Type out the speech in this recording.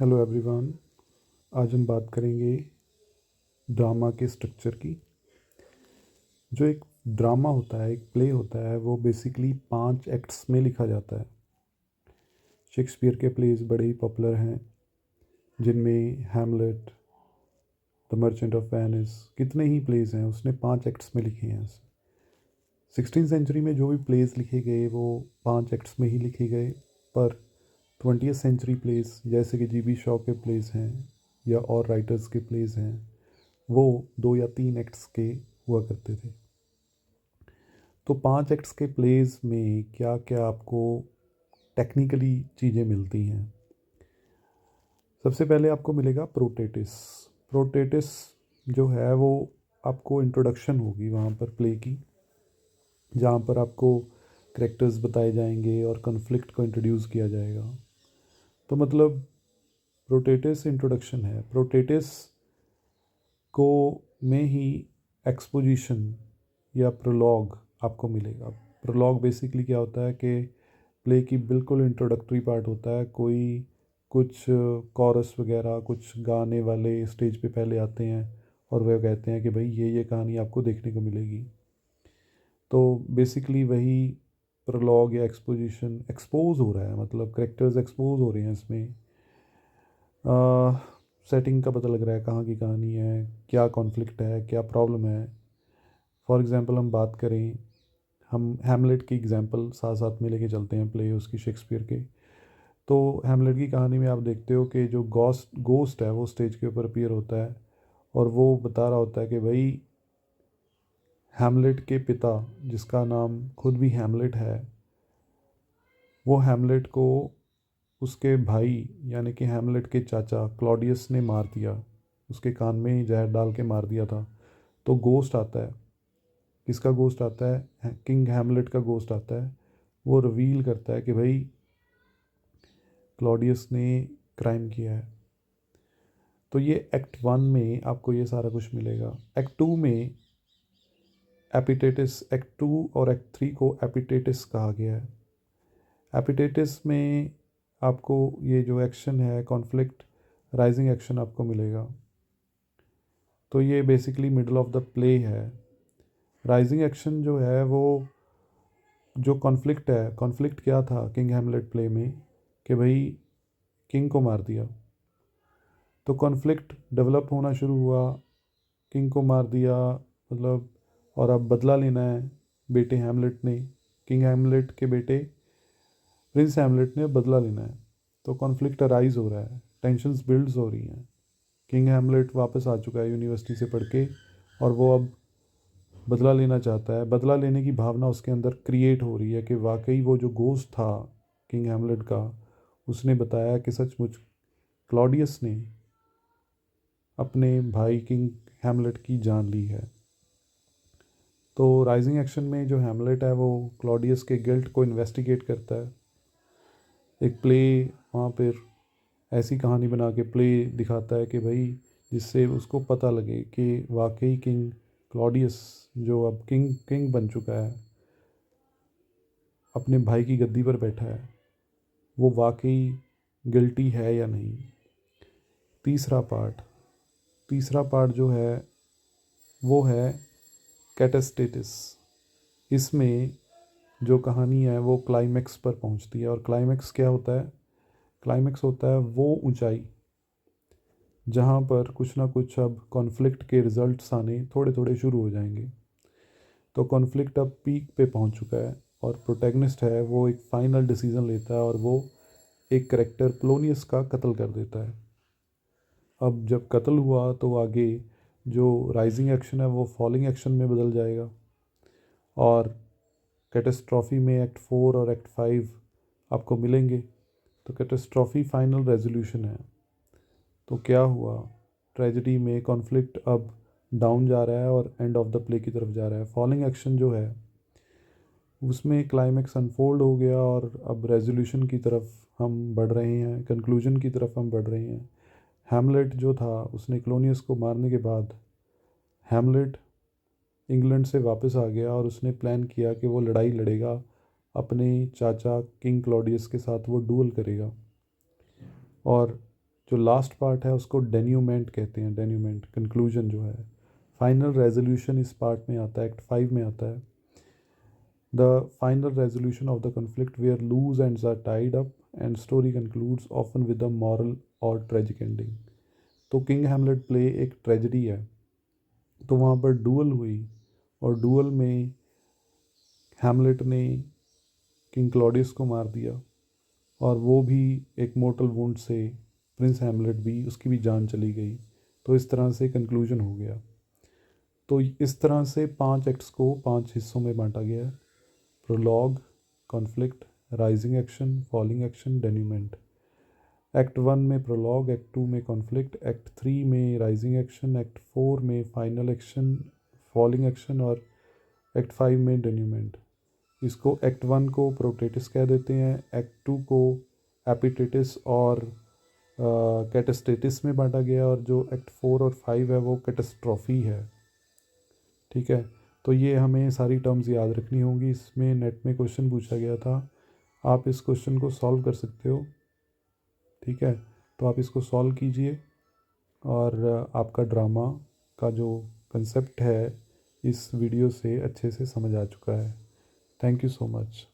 Hello everyone. आज हम बात करेंगे ड्रामा के स्ट्रक्चर की। जो एक ड्रामा होता है, एक प्ले होता है, वो बेसिकली 5 एक्ट्स में लिखा जाता है। शेक्सपियर के प्लेज बड़े ही पॉपुलर हैं, जिनमें Hamlet, the merchant of Venice, कितने ही प्लेज हैं, उसने 5 एक्ट्स में लिखे हैं। 16th सेंचुरी में जो भी प्लेज लिखे गए वो 5 एक्ट्स में ही लिखे गए, पर 20th सेंचुरी प्लेज जैसे कि जी बी शॉ के प्लेज हैं या और राइटर्स के प्लेज हैं, वो 2 या 3 एक्ट्स के हुआ करते थे। तो 5 एक्ट्स के प्लेज में क्या क्या आपको टेक्निकली चीज़ें मिलती हैं। सबसे पहले आपको मिलेगा प्रोटेटिस। प्रोटेटिस जो है वो आपको इंट्रोडक्शन होगी वहाँ पर प्ले की, जहाँ पर आपको करेक्टर्स बताए जाएंगे और कॉन्फ्लिक्ट को इंट्रोड्यूस किया जाएगा। तो मतलब प्रोटेटिस इंट्रोडक्शन है। प्रोटेटिस को में ही एक्सपोजिशन या प्रोलॉग आपको मिलेगा। प्रोलॉग बेसिकली क्या होता है कि प्ले की बिल्कुल इंट्रोडक्टरी पार्ट होता है। कोई कुछ कॉरस वगैरह, कुछ गाने वाले स्टेज पे पहले आते हैं और वह कहते हैं कि भाई ये कहानी आपको देखने को मिलेगी। तो बेसिकली वही प्रोलॉग या एक्सपोजिशन, एक्सपोज हो रहा है, मतलब करेक्टर्स एक्सपोज हो रहे हैं इसमें। सेटिंग का पता लग रहा है, कहाँ की कहानी है, क्या कॉन्फ्लिक्ट है, क्या प्रॉब्लम है। फॉर एग्ज़ाम्पल हम बात करें, हम हैमलेट की एग्जांपल साथ साथ में लेके चलते हैं, प्ले उसकी शेक्सपियर के। तो हैमलेट की कहानी में आप देखते हो कि जो गोस्ट है वो स्टेज के ऊपर अपीयर होता है और वो बता रहा होता है कि भाई हैमलेट के पिता, जिसका नाम खुद भी हैमलेट है, वो हैमलेट को उसके भाई यानी कि हैमलेट के चाचा क्लॉडियस ने मार दिया, उसके कान में जहर डाल के मार दिया था। तो गोस्ट आता है। किसका गोस्ट आता है? किंग हैमलेट का गोस्ट आता है। वो रिवील करता है कि भाई क्लॉडियस ने क्राइम किया है। तो ये एक्ट 1 में आपको ये सारा कुछ मिलेगा। एक्ट 2 में एपिटेटिस, एक्ट 2 और एक्ट 3 को एपिटेटिस कहा गया है। एपिटेटिस में आपको ये जो एक्शन है, कॉन्फ्लिक्ट राइजिंग एक्शन आपको मिलेगा। तो ये basically middle of the play है। राइजिंग एक्शन जो है वो जो कॉन्फ्लिक्ट है, कॉन्फ्लिक्ट क्या था किंग हैमलेट प्ले में कि भाई किंग को मार दिया। तो कॉन्फ्लिक्ट डेवलप होना शुरू हुआ, किंग को मार दिया मतलब, और अब बदला लेना है बेटे हैमलेट ने, किंग हैमलेट के बेटे प्रिंस हैमलेट ने बदला लेना है। तो कॉन्फ्लिक्ट अराइज हो रहा है, टेंशन्स बिल्ड्स हो रही हैं। किंग हैमलेट वापस आ चुका है यूनिवर्सिटी से पढ़ के और वो अब बदला लेना चाहता है। बदला लेने की भावना उसके अंदर क्रिएट हो रही है कि वाकई वो जो गोस्ट था किंग हैमलेट का, उसने बताया कि सचमुच क्लॉडियस ने अपने भाई किंग हैमलेट की जान ली है। तो राइजिंग एक्शन में जो हैमलेट है वो क्लॉडियस के गिल्ट को इन्वेस्टिगेट करता है। एक प्ले वहाँ पर ऐसी कहानी बना के प्ले दिखाता है कि भाई जिससे उसको पता लगे कि वाकई किंग क्लॉडियस, जो अब किंग किंग बन चुका है, अपने भाई की गद्दी पर बैठा है, वो वाकई गिल्टी है या नहीं। तीसरा पार्ट तीसरा पार्ट जो है वो है कैटेस्टेटिस। इसमें जो कहानी है वो क्लाइमेक्स पर पहुंचती है। और क्लाइमेक्स क्या होता है? क्लाइमेक्स होता है वो ऊंचाई जहां पर कुछ ना कुछ अब कॉन्फ्लिक्ट के रिजल्ट्स आने थोड़े थोड़े शुरू हो जाएंगे। तो कॉन्फ्लिक्ट अब पीक पे पहुंच चुका है और प्रोटैगनिस्ट है वो एक फाइनल डिसीजन लेता है और वो एक करेक्टर प्लोनियस का कत्ल कर देता है। अब जब कत्ल हुआ तो आगे जो राइजिंग एक्शन है वो फॉलिंग एक्शन में बदल जाएगा और कैटेस्ट्रॉफी में एक्ट 4 और एक्ट 5 आपको मिलेंगे। तो कैटेस्ट्रॉफी फाइनल रेजोल्यूशन है। तो क्या हुआ? ट्रेजेडी में कॉन्फ्लिक्ट अब डाउन जा रहा है और एंड ऑफ द प्ले की तरफ जा रहा है। फॉलिंग एक्शन जो है उसमें क्लाइमेक्स अनफोल्ड हो गया और अब रेजोल्यूशन की तरफ हम बढ़ रहे हैं, कंक्लूजन की तरफ हम बढ़ रहे हैं। हैमलेट जो था उसने क्लोनियस को मारने के बाद हैमलेट इंग्लैंड से वापस आ गया और उसने प्लान किया कि वो लड़ाई लड़ेगा अपने चाचा किंग क्लॉडियस के साथ, वो डुअल करेगा। और जो लास्ट पार्ट है उसको डेन्यूमेंट कहते हैं, डेन्यूमेंट कंक्लूजन जो है। फाइनल रेजोल्यूशन इस पार्ट में आता है, एक्ट 5 में आता है। The final resolution of the conflict where loose ends are tied up and story concludes often with a moral और ट्रेजिक एंडिंग। तो किंग हैमलेट प्ले एक ट्रेजेडी है, तो वहाँ पर डुअल हुई और डुअल में हैमलेट ने किंग क्लॉडियस को मार दिया और वो भी एक मोर्टल वुंड से, प्रिंस हैमलेट भी, उसकी भी जान चली गई। तो इस तरह से कंक्लूजन हो गया। तो इस तरह से 5 एक्ट्स को 5 हिस्सों में बांटा गया है: prologue, conflict, rising action, falling action, denouement. Act 1 में प्रोलॉग, एक्ट 2 में कॉन्फ्लिक्ट, एक्ट 3 में राइजिंग एक्शन, एक्ट 4 में फाइनल एक्शन, फॉलिंग एक्शन और एक्ट 5 में डेन्यूमेंट। इसको एक्ट 1 को प्रोटेटिस कह देते हैं, एक्ट 2 को एपिटेटिस और कैटेस्टेटिस में बांटा गया, और जो एक्ट 4 और 5 है वो कैटेस्ट्रॉफी है। ठीक है, तो ये हमें सारी टर्म्स याद रखनी होंगी। इसमें नेट में क्वेश्चन पूछा गया था, आप इस क्वेश्चन को सॉल्व कर सकते हो। ठीक है, तो आप इसको सॉल्व कीजिए और आपका ड्रामा का जो कंसेप्ट है इस वीडियो से अच्छे से समझ आ चुका है। Thank you so much.